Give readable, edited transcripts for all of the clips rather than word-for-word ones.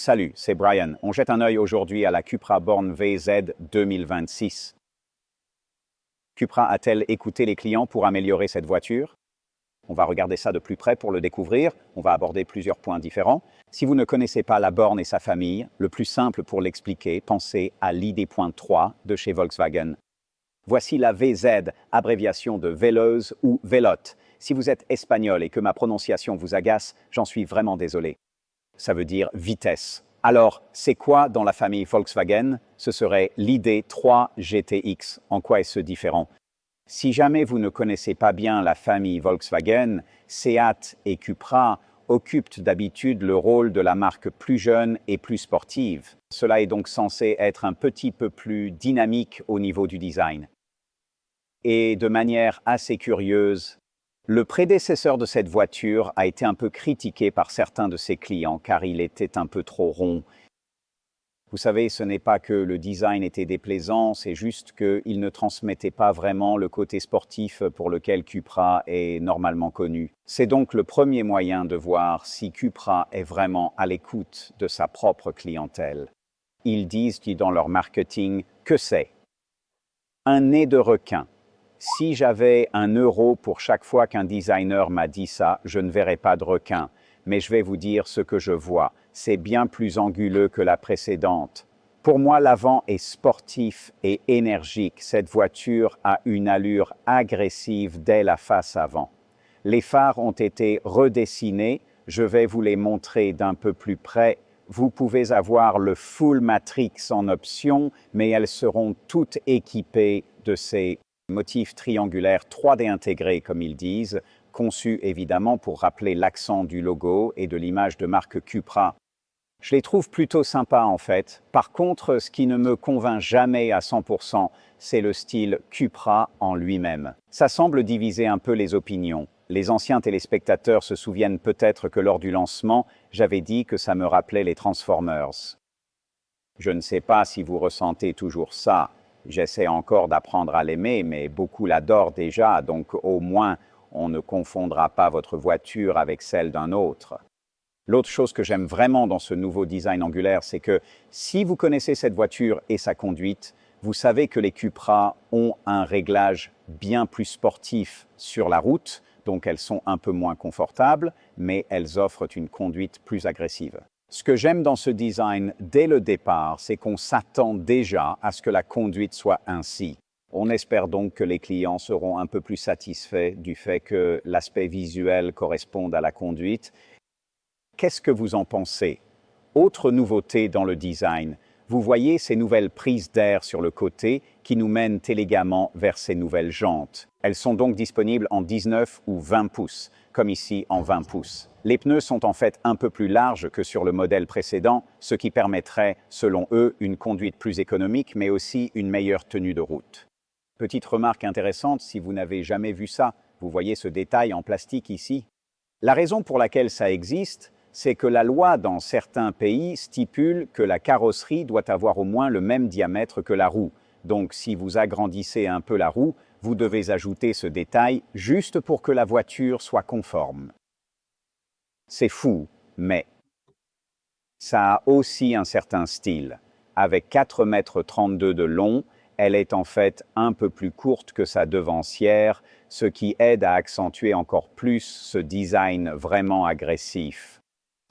Salut, c'est Brian. On jette un œil aujourd'hui à la Cupra Born VZ 2026. Cupra a-t-elle écouté les clients pour améliorer cette voiture? On va regarder ça de plus près pour le découvrir. On va aborder plusieurs points différents. Si vous ne connaissez pas la Born et sa famille, le plus simple pour l'expliquer, pensez à l'ID.3 de chez Volkswagen. Voici la VZ, abréviation de Veloz ou Velote. Si vous êtes espagnol et que ma prononciation vous agace, j'en suis vraiment désolé. Ça veut dire vitesse. Alors, c'est quoi dans la famille Volkswagen? Ce serait l'ID3 GTX. En quoi est-ce différent? Si jamais vous ne connaissez pas bien la famille Volkswagen, Seat et Cupra occupent d'habitude le rôle de la marque plus jeune et plus sportive. Cela est donc censé être un petit peu plus dynamique au niveau du design. Et de manière assez curieuse, le prédécesseur de cette voiture a été un peu critiqué par certains de ses clients car il était un peu trop rond. Vous savez, ce n'est pas que le design était déplaisant, c'est juste qu'il ne transmettait pas vraiment le côté sportif pour lequel Cupra est normalement connu. C'est donc le premier moyen de voir si Cupra est vraiment à l'écoute de sa propre clientèle. Ils disent dans leur marketing que c'est un nez de requin. Si j'avais 1 € pour chaque fois qu'un designer m'a dit ça, je ne verrais pas de requin. Mais je vais vous dire ce que je vois. C'est bien plus anguleux que la précédente. Pour moi, l'avant est sportif et énergique. Cette voiture a une allure agressive dès la face avant. Les phares ont été redessinés. Je vais vous les montrer d'un peu plus près. Vous pouvez avoir le full matrix en option, mais elles seront toutes équipées de ces motifs triangulaires 3D intégrés, comme ils disent, conçus évidemment pour rappeler l'accent du logo et de l'image de marque Cupra. Je les trouve plutôt sympas en fait. Par contre, ce qui ne me convainc jamais à 100%, c'est le style Cupra en lui-même. Ça semble diviser un peu les opinions. Les anciens téléspectateurs se souviennent peut-être que lors du lancement, j'avais dit que ça me rappelait les Transformers. Je ne sais pas si vous ressentez toujours ça. J'essaie encore d'apprendre à l'aimer, mais beaucoup l'adorent déjà, donc au moins on ne confondra pas votre voiture avec celle d'un autre. L'autre chose que j'aime vraiment dans ce nouveau design angulaire, c'est que si vous connaissez cette voiture et sa conduite, vous savez que les Cupra ont un réglage bien plus sportif sur la route, donc elles sont un peu moins confortables, mais elles offrent une conduite plus agressive. Ce que j'aime dans ce design dès le départ, c'est qu'on s'attend déjà à ce que la conduite soit ainsi. On espère donc que les clients seront un peu plus satisfaits du fait que l'aspect visuel corresponde à la conduite. Qu'est-ce que vous en pensez? Autre nouveauté dans le design, vous voyez ces nouvelles prises d'air sur le côté qui nous mènent élégamment vers ces nouvelles jantes. Elles sont donc disponibles en 19 ou 20 pouces, comme ici en 20 pouces. Les pneus sont en fait un peu plus larges que sur le modèle précédent, ce qui permettrait, selon eux, une conduite plus économique, mais aussi une meilleure tenue de route. Petite remarque intéressante, si vous n'avez jamais vu ça, vous voyez ce détail en plastique ici? La raison pour laquelle ça existe, c'est que la loi dans certains pays stipule que la carrosserie doit avoir au moins le même diamètre que la roue. Donc si vous agrandissez un peu la roue, vous devez ajouter ce détail juste pour que la voiture soit conforme. C'est fou, mais ça a aussi un certain style. Avec 4,32 m de long, elle est en fait un peu plus courte que sa devancière, ce qui aide à accentuer encore plus ce design vraiment agressif.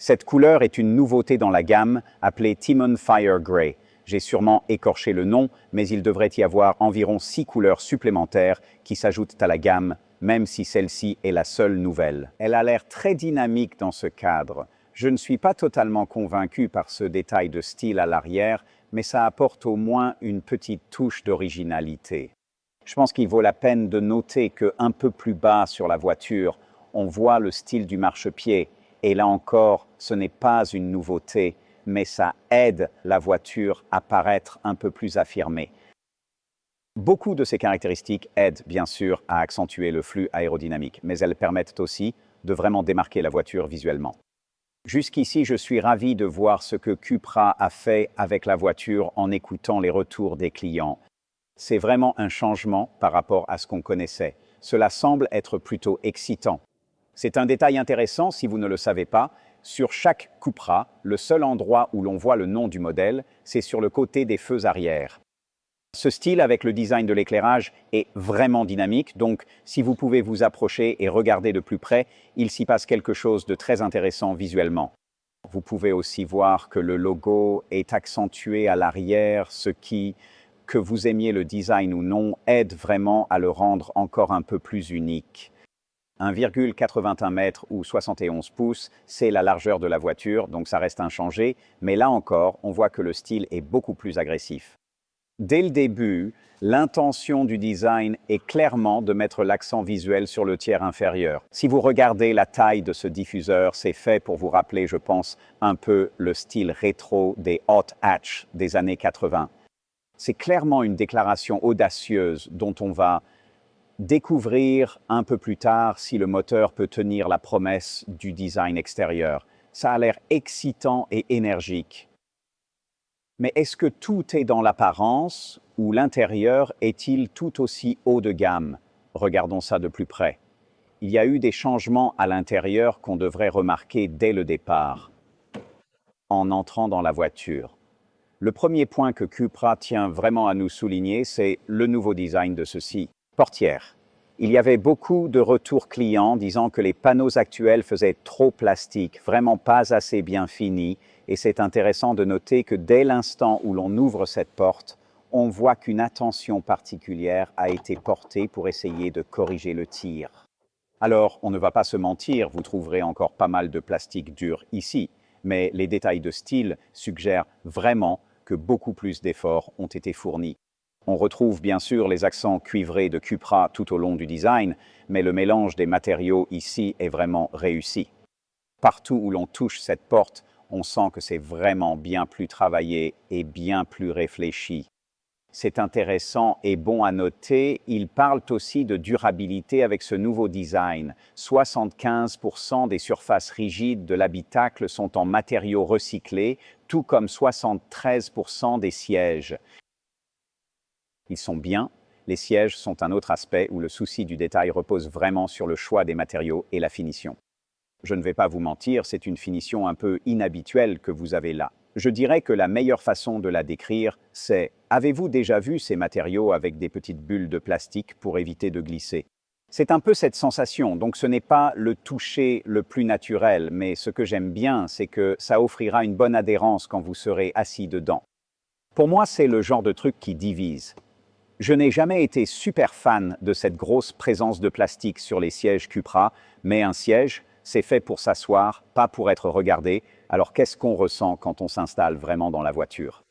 Cette couleur est une nouveauté dans la gamme, appelée Timon Fire Grey. J'ai sûrement écorché le nom, mais il devrait y avoir environ 6 couleurs supplémentaires qui s'ajoutent à la gamme, même si celle-ci est la seule nouvelle. Elle a l'air très dynamique dans ce cadre. Je ne suis pas totalement convaincu par ce détail de style à l'arrière, mais ça apporte au moins une petite touche d'originalité. Je pense qu'il vaut la peine de noter qu'un peu plus bas sur la voiture, on voit le style du marchepied. Et là encore, ce n'est pas une nouveauté, mais ça aide la voiture à paraître un peu plus affirmée. Beaucoup de ces caractéristiques aident bien sûr à accentuer le flux aérodynamique, mais elles permettent aussi de vraiment démarquer la voiture visuellement. Jusqu'ici, je suis ravi de voir ce que Cupra a fait avec la voiture en écoutant les retours des clients. C'est vraiment un changement par rapport à ce qu'on connaissait. Cela semble être plutôt excitant. C'est un détail intéressant si vous ne le savez pas, Sur chaque Cupra, le seul endroit où l'on voit le nom du modèle, c'est sur le côté des feux arrière. Ce style avec le design de l'éclairage est vraiment dynamique, donc si vous pouvez vous approcher et regarder de plus près, il s'y passe quelque chose de très intéressant visuellement. Vous pouvez aussi voir que le logo est accentué à l'arrière, ce qui, que vous aimiez le design ou non, aide vraiment à le rendre encore un peu plus unique. 1,81 m ou 71 pouces, c'est la largeur de la voiture, donc ça reste inchangé, mais là encore, on voit que le style est beaucoup plus agressif. Dès le début, l'intention du design est clairement de mettre l'accent visuel sur le tiers inférieur. Si vous regardez la taille de ce diffuseur, c'est fait pour vous rappeler, je pense, un peu le style rétro des hot hatch des années 80. C'est clairement une déclaration audacieuse dont on va découvrir un peu plus tard si le moteur peut tenir la promesse du design extérieur. Ça a l'air excitant et énergique. Mais est-ce que tout est dans l'apparence ou l'intérieur est-il tout aussi haut de gamme? Regardons ça de plus près. Il y a eu des changements à l'intérieur qu'on devrait remarquer dès le départ, en entrant dans la voiture. Le premier point que Cupra tient vraiment à nous souligner, c'est le nouveau design de ceci. Portière. Il y avait beaucoup de retours clients disant que les panneaux actuels faisaient trop plastique, vraiment pas assez bien finis, et c'est intéressant de noter que dès l'instant où l'on ouvre cette porte, on voit qu'une attention particulière a été portée pour essayer de corriger le tir. Alors, on ne va pas se mentir, vous trouverez encore pas mal de plastique dur ici, mais les détails de style suggèrent vraiment que beaucoup plus d'efforts ont été fournis. On retrouve bien sûr les accents cuivrés de Cupra tout au long du design, mais le mélange des matériaux ici est vraiment réussi. Partout où l'on touche cette porte, on sent que c'est vraiment bien plus travaillé et bien plus réfléchi. C'est intéressant et bon à noter, ils parlent aussi de durabilité avec ce nouveau design. 75% des surfaces rigides de l'habitacle sont en matériaux recyclés, tout comme 73% des sièges. Ils sont bien, les sièges sont un autre aspect où le souci du détail repose vraiment sur le choix des matériaux et la finition. Je ne vais pas vous mentir, c'est une finition un peu inhabituelle que vous avez là. Je dirais que la meilleure façon de la décrire, c'est « Avez-vous déjà vu ces matériaux avec des petites bulles de plastique pour éviter de glisser ?» C'est un peu cette sensation, donc ce n'est pas le toucher le plus naturel, mais ce que j'aime bien, c'est que ça offrira une bonne adhérence quand vous serez assis dedans. Pour moi, c'est le genre de truc qui divise. Je n'ai jamais été super fan de cette grosse présence de plastique sur les sièges Cupra, mais un siège, c'est fait pour s'asseoir, pas pour être regardé. Alors qu'est-ce qu'on ressent quand on s'installe vraiment dans la voiture?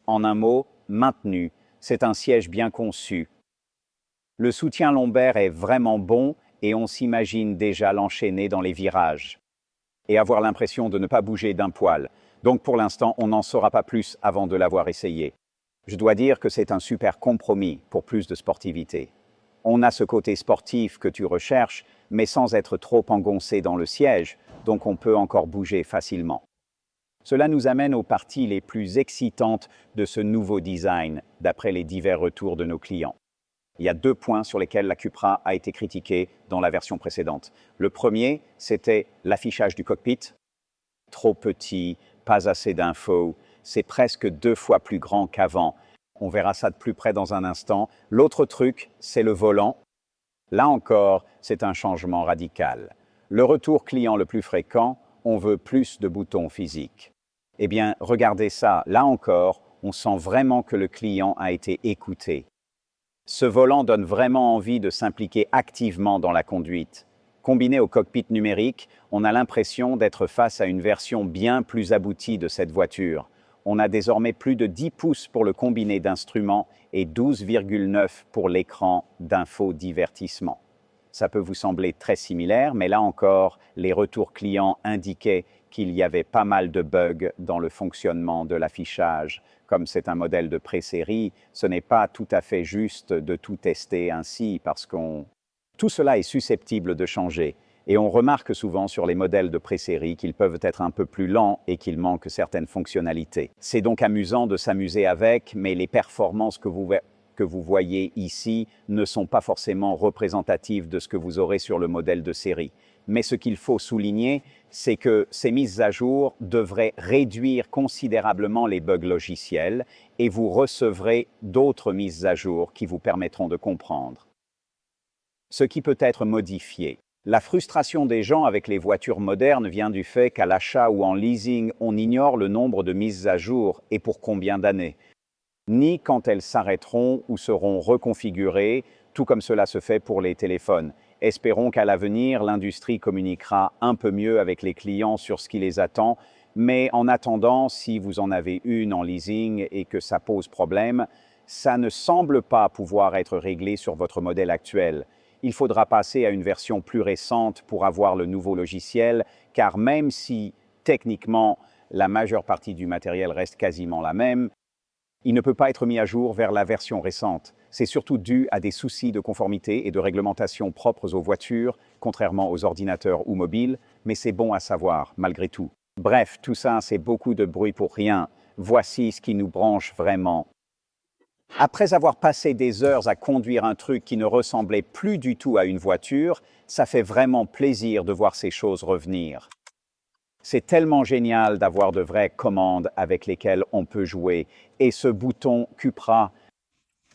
En un mot, maintenu. C'est un siège bien conçu. Le soutien lombaire est vraiment bon et on s'imagine déjà l'enchaîner dans les virages et avoir l'impression de ne pas bouger d'un poil. Donc pour l'instant, on n'en saura pas plus avant de l'avoir essayé. Je dois dire que c'est un super compromis pour plus de sportivité. On a ce côté sportif que tu recherches, mais sans être trop engoncé dans le siège, donc on peut encore bouger facilement. Cela nous amène aux parties les plus excitantes de ce nouveau design, d'après les divers retours de nos clients. Il y a 2 points sur lesquels la Cupra a été critiquée dans la version précédente. Le premier, c'était l'affichage du cockpit. Trop petit, pas assez d'infos, c'est presque 2 fois plus grand qu'avant. On verra ça de plus près dans un instant. L'autre truc, c'est le volant. Là encore, c'est un changement radical. Le retour client le plus fréquent, on veut plus de boutons physiques. Eh bien, regardez ça, là encore, on sent vraiment que le client a été écouté. Ce volant donne vraiment envie de s'impliquer activement dans la conduite. Combiné au cockpit numérique, on a l'impression d'être face à une version bien plus aboutie de cette voiture. On a désormais plus de 10 pouces pour le combiné d'instruments et 12,9 pour l'écran d'infodivertissement. Ça peut vous sembler très similaire, mais là encore, les retours clients indiquaient qu'il y avait pas mal de bugs dans le fonctionnement de l'affichage. Comme c'est un modèle de pré-série, ce n'est pas tout à fait juste de tout tester ainsi parce que tout cela est susceptible de changer. Et on remarque souvent sur les modèles de pré-série qu'ils peuvent être un peu plus lents et qu'ils manquent certaines fonctionnalités. C'est donc amusant de s'amuser avec, mais les performances que vous que vous voyez ici ne sont pas forcément représentatives de ce que vous aurez sur le modèle de série. Mais ce qu'il faut souligner, c'est que ces mises à jour devraient réduire considérablement les bugs logiciels et vous recevrez d'autres mises à jour qui vous permettront de comprendre ce qui peut être modifié. La frustration des gens avec les voitures modernes vient du fait qu'à l'achat ou en leasing, on ignore le nombre de mises à jour et pour combien d'années, ni quand elles s'arrêteront ou seront reconfigurées, tout comme cela se fait pour les téléphones. Espérons qu'à l'avenir, l'industrie communiquera un peu mieux avec les clients sur ce qui les attend, mais en attendant, si vous en avez une en leasing et que ça pose problème, ça ne semble pas pouvoir être réglé sur votre modèle actuel. Il faudra passer à une version plus récente pour avoir le nouveau logiciel, car même si, techniquement, la majeure partie du matériel reste quasiment la même, il ne peut pas être mis à jour vers la version récente. C'est surtout dû à des soucis de conformité et de réglementation propres aux voitures, contrairement aux ordinateurs ou mobiles, mais c'est bon à savoir, malgré tout. Bref, tout ça, c'est beaucoup de bruit pour rien. Voici ce qui nous branche vraiment. Après avoir passé des heures à conduire un truc qui ne ressemblait plus du tout à une voiture, ça fait vraiment plaisir de voir ces choses revenir. C'est tellement génial d'avoir de vraies commandes avec lesquelles on peut jouer. Et ce bouton Cupra,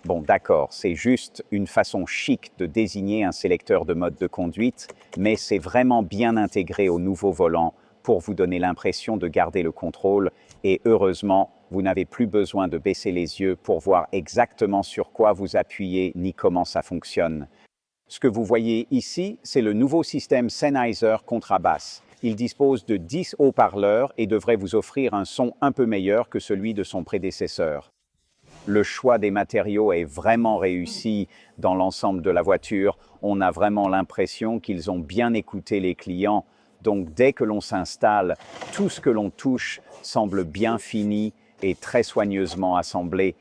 bon d'accord, c'est juste une façon chic de désigner un sélecteur de mode de conduite, mais c'est vraiment bien intégré au nouveau volant pour vous donner l'impression de garder le contrôle. Et heureusement, vous n'avez plus besoin de baisser les yeux pour voir exactement sur quoi vous appuyez ni comment ça fonctionne. Ce que vous voyez ici, c'est le nouveau système Sennheiser Contrabass. Il dispose de 10 haut-parleurs et devrait vous offrir un son un peu meilleur que celui de son prédécesseur. Le choix des matériaux est vraiment réussi dans l'ensemble de la voiture. On a vraiment l'impression qu'ils ont bien écouté les clients. Donc dès que l'on s'installe, tout ce que l'on touche semble bien fini et très soigneusement assemblé.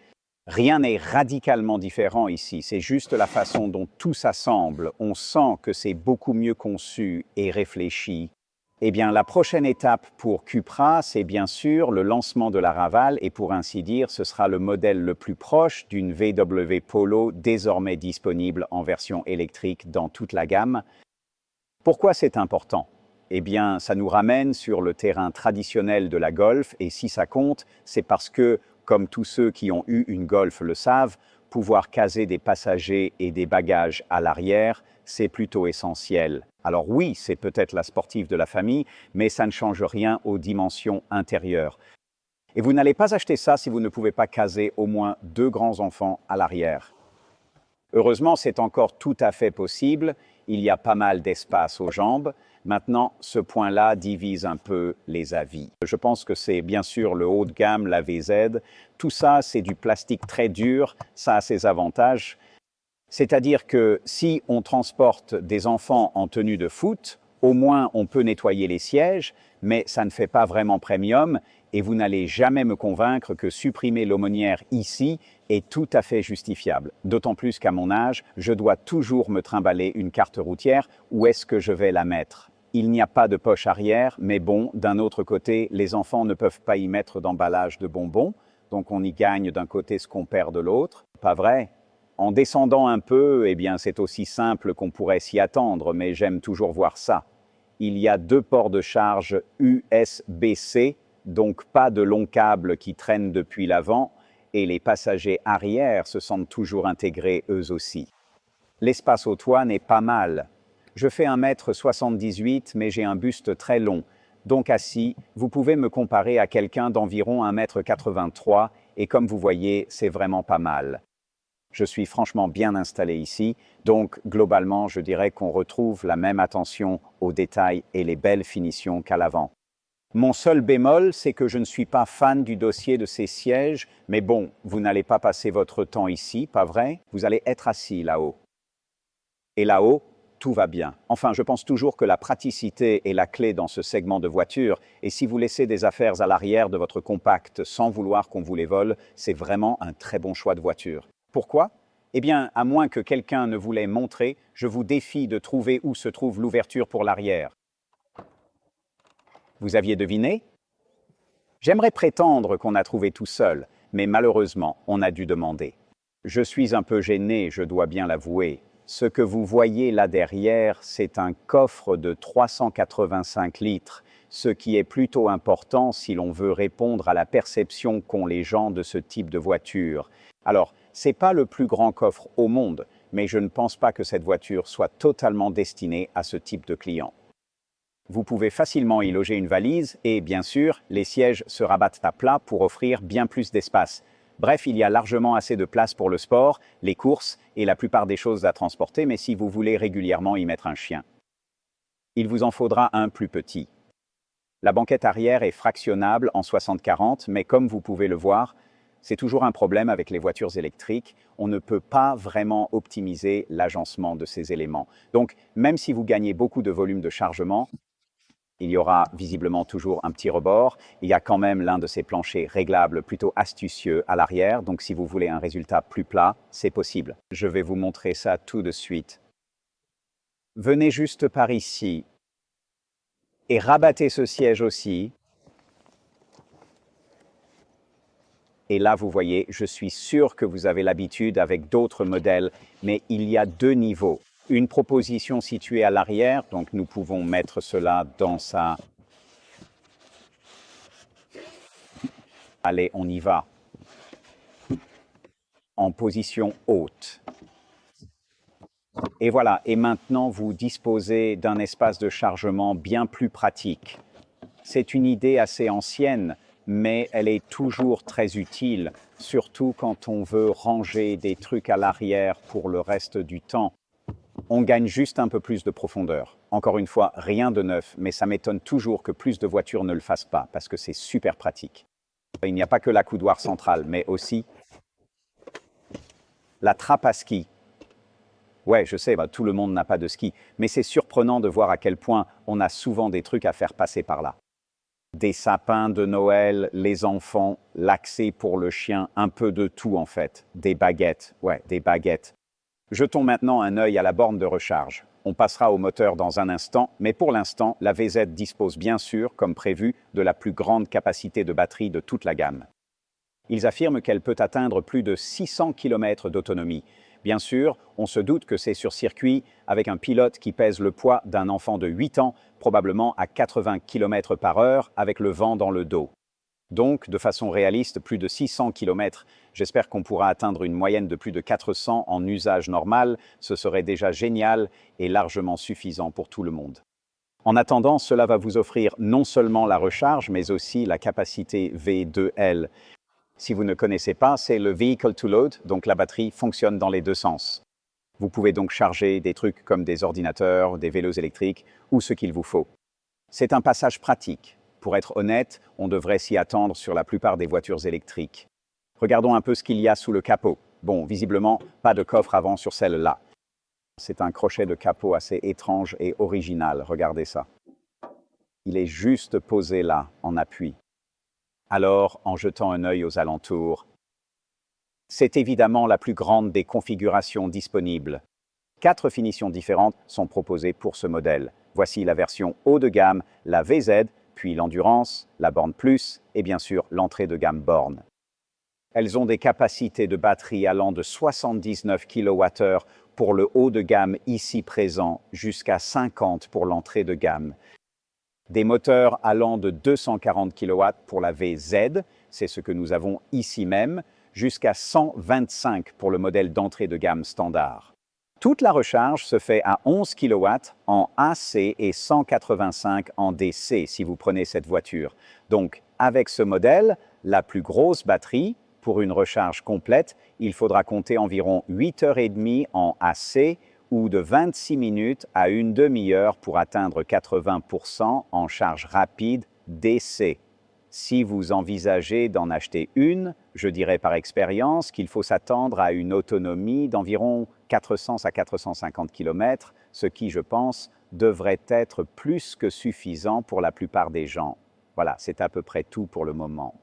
Rien n'est radicalement différent ici, c'est juste la façon dont tout s'assemble. On sent que c'est beaucoup mieux conçu et réfléchi. Eh bien, la prochaine étape pour Cupra, c'est bien sûr le lancement de la Raval et pour ainsi dire, ce sera le modèle le plus proche d'une VW Polo désormais disponible en version électrique dans toute la gamme. Pourquoi c'est important? Eh bien, ça nous ramène sur le terrain traditionnel de la Golf et si ça compte, c'est parce que, comme tous ceux qui ont eu une Golf le savent, pouvoir caser des passagers et des bagages à l'arrière, c'est plutôt essentiel. Alors oui, c'est peut-être la sportive de la famille, mais ça ne change rien aux dimensions intérieures. Et vous n'allez pas acheter ça si vous ne pouvez pas caser au moins 2 grands-enfants à l'arrière. Heureusement, c'est encore tout à fait possible. Il y a pas mal d'espace aux jambes. Maintenant, ce point-là divise un peu les avis. Je pense que c'est bien sûr le haut de gamme, la VZ. Tout ça, c'est du plastique très dur. Ça a ses avantages. C'est-à-dire que si on transporte des enfants en tenue de foot, au moins on peut nettoyer les sièges, mais ça ne fait pas vraiment premium et vous n'allez jamais me convaincre que supprimer l'aumônière ici est tout à fait justifiable. D'autant plus qu'à mon âge, je dois toujours me trimballer une carte routière. Où est-ce que je vais la mettre? Il n'y a pas de poche arrière, mais bon, d'un autre côté, les enfants ne peuvent pas y mettre d'emballage de bonbons, donc on y gagne d'un côté ce qu'on perd de l'autre. Pas vrai? En descendant un peu, eh bien, c'est aussi simple qu'on pourrait s'y attendre, mais j'aime toujours voir ça. Il y a 2 ports de charge USB-C, donc pas de longs câbles qui traînent depuis l'avant, et les passagers arrière se sentent toujours intégrés eux aussi. L'espace au toit n'est pas mal. Je fais 1,78 m, mais j'ai un buste très long. Donc assis, vous pouvez me comparer à quelqu'un d'environ 1,83 m, et comme vous voyez, c'est vraiment pas mal. Je suis franchement bien installé ici, donc globalement, je dirais qu'on retrouve la même attention aux détails et les belles finitions qu'à l'avant. Mon seul bémol, c'est que je ne suis pas fan du dossier de ces sièges, mais bon, vous n'allez pas passer votre temps ici, pas vrai? Vous allez être assis là-haut. Et là-haut, tout va bien. Enfin, je pense toujours que la praticité est la clé dans ce segment de voiture, et si vous laissez des affaires à l'arrière de votre compact sans vouloir qu'on vous les vole, c'est vraiment un très bon choix de voiture. Pourquoi? Eh bien, à moins que quelqu'un ne vous l'ait montré, je vous défie de trouver où se trouve l'ouverture pour l'arrière. Vous aviez deviné? J'aimerais prétendre qu'on a trouvé tout seul, mais malheureusement, on a dû demander. Je suis un peu gêné, je dois bien l'avouer. Ce que vous voyez là derrière, c'est un coffre de 385 litres, ce qui est plutôt important si l'on veut répondre à la perception qu'ont les gens de ce type de voiture. Alors, c'est pas le plus grand coffre au monde, mais je ne pense pas que cette voiture soit totalement destinée à ce type de client. Vous pouvez facilement y loger une valise et, bien sûr, les sièges se rabattent à plat pour offrir bien plus d'espace. Bref, il y a largement assez de place pour le sport, les courses et la plupart des choses à transporter, mais si vous voulez régulièrement y mettre un chien, il vous en faudra un plus petit. La banquette arrière est fractionnable en 60-40, mais comme vous pouvez le voir, c'est toujours un problème avec les voitures électriques. On ne peut pas vraiment optimiser l'agencement de ces éléments. Donc, même si vous gagnez beaucoup de volume de chargement, il y aura visiblement toujours un petit rebord. Il y a quand même l'un de ces planchers réglables plutôt astucieux à l'arrière, donc si vous voulez un résultat plus plat, c'est possible. Je vais vous montrer ça tout de suite. Venez juste par ici et rabattez ce siège aussi. Et là, vous voyez, je suis sûr que vous avez l'habitude avec d'autres modèles, mais il y a deux niveaux. Une proposition située à l'arrière, donc nous pouvons mettre cela dans sa... Allez, on y va. En position haute. Et voilà, et maintenant vous disposez d'un espace de chargement bien plus pratique. C'est une idée assez ancienne, mais elle est toujours très utile, surtout quand on veut ranger des trucs à l'arrière pour le reste du temps. On gagne juste un peu plus de profondeur. Encore une fois, rien de neuf, mais ça m'étonne toujours que plus de voitures ne le fassent pas, parce que c'est super pratique. Il n'y a pas que la coudoir centrale, mais aussi la trappe à ski. Ouais, je sais, tout le monde n'a pas de ski, mais c'est surprenant de voir à quel point on a souvent des trucs à faire passer par là. Des sapins de Noël, les enfants, l'accès pour le chien, un peu de tout en fait. Des baguettes, ouais, des baguettes. Jetons maintenant un œil à la borne de recharge. On passera au moteur dans un instant, mais pour l'instant, la VZ dispose bien sûr, comme prévu, de la plus grande capacité de batterie de toute la gamme. Ils affirment qu'elle peut atteindre plus de 600 km d'autonomie. Bien sûr, on se doute que c'est sur circuit, avec un pilote qui pèse le poids d'un enfant de 8 ans, probablement à 80 km/h, avec le vent dans le dos. Donc, de façon réaliste, plus de 600 km. J'espère qu'on pourra atteindre une moyenne de plus de 400 en usage normal. Ce serait déjà génial et largement suffisant pour tout le monde. En attendant, cela va vous offrir non seulement la recharge, mais aussi la capacité V2L. Si vous ne connaissez pas, c'est le Vehicle to Load, donc la batterie fonctionne dans les deux sens. Vous pouvez donc charger des trucs comme des ordinateurs, des vélos électriques ou ce qu'il vous faut. C'est un passage pratique. Pour être honnête, on devrait s'y attendre sur la plupart des voitures électriques. Regardons un peu ce qu'il y a sous le capot. Bon, visiblement, pas de coffre avant sur celle-là. C'est un crochet de capot assez étrange et original, regardez ça. Il est juste posé là, en appui. Alors, en jetant un œil aux alentours, c'est évidemment la plus grande des configurations disponibles. 4 finitions différentes sont proposées pour ce modèle. Voici la version haut de gamme, la VZ, puis l'Endurance, la Born Plus et bien sûr l'entrée de gamme Born. Elles ont des capacités de batterie allant de 79 kWh pour le haut de gamme ici présent jusqu'à 50 pour l'entrée de gamme. Des moteurs allant de 240 kW pour la VZ, c'est ce que nous avons ici même, jusqu'à 125 pour le modèle d'entrée de gamme standard. Toute la recharge se fait à 11 kW en AC et 185 en DC si vous prenez cette voiture. Donc, avec ce modèle, la plus grosse batterie, pour une recharge complète, il faudra compter environ 8h30 en AC ou de 26 minutes à une demi-heure pour atteindre 80% en charge rapide DC. Si vous envisagez d'en acheter une, je dirais par expérience qu'il faut s'attendre à une autonomie d'environ 400 à 450 km, ce qui, je pense, devrait être plus que suffisant pour la plupart des gens. Voilà, c'est à peu près tout pour le moment.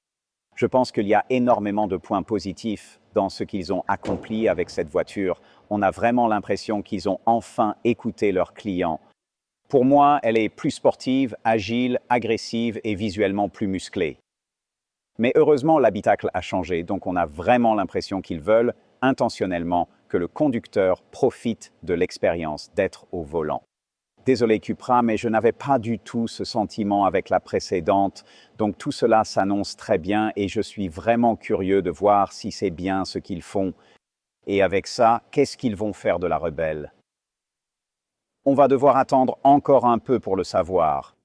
Je pense qu'il y a énormément de points positifs dans ce qu'ils ont accompli avec cette voiture. On a vraiment l'impression qu'ils ont enfin écouté leurs clients. Pour moi, elle est plus sportive, agile, agressive et visuellement plus musclée. Mais heureusement, l'habitacle a changé, donc on a vraiment l'impression qu'ils veulent intentionnellement que le conducteur profite de l'expérience d'être au volant. Désolé Cupra, mais je n'avais pas du tout ce sentiment avec la précédente, donc tout cela s'annonce très bien et je suis vraiment curieux de voir si c'est bien ce qu'ils font. Et avec ça, qu'est-ce qu'ils vont faire de la Rebelle? On va devoir attendre encore un peu pour le savoir.